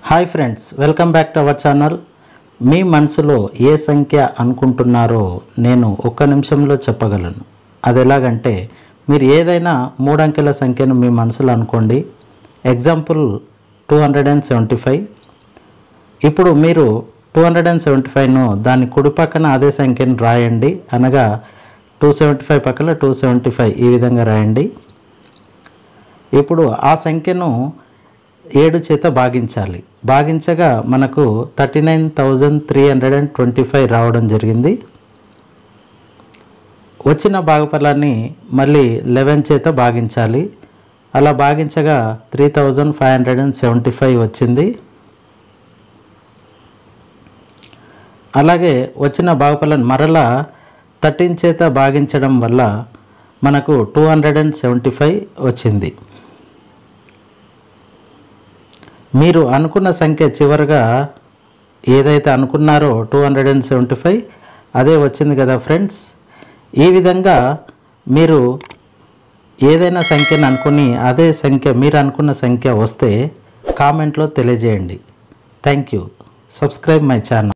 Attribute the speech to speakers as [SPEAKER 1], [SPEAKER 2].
[SPEAKER 1] Hi friends, welcome back to our channel. మీ మనసులో ఏ సంఖ్య అనుకుంటున్నారో నేను ఒక్క నిమిషంలో చెప్పగలను. అది ఎలాగంటే, మీరు ఏదైనా 3 అంకెల సంఖ్యను మీ మనసులో అనుకోండి. ఎగ్జాంపుల్ 275. ఇప్పుడు మీరు 275ను దాని కుడి పక్కన అదే సంఖ్యను రాయండి. అనగా 275 పక్కన 275 ఈ విధంగా రాయండి. ఇప్పుడు ఆ సంఖ్యను 7 చేత భాగించాలి. భాగించగా మనకు 39,325 రావడం జరిగింది. వచ్చిన భాగఫలాన్ని మళ్ళీ 11 చేత భాగించాలి. అలా భాగించగా 3,575 వచ్చింది. అలాగే వచ్చిన భాగఫలాన్ని మరలా 13 చేత భాగించడం వల్ల మనకు 275 వచ్చింది. మీరు అనుకున్న సంఖ్య చివరిగా ఏదైతే అనుకున్నారో 275 అదే వచ్చింది కదా ఫ్రెండ్స్. ఈ విధంగా మీరు ఏదైనా సంఖ్యను అనుకుని అదే సంఖ్య మీరు అనుకున్న సంఖ్య వస్తే కామెంట్లో తెలియజేయండి. Thank you. Subscribe my channel.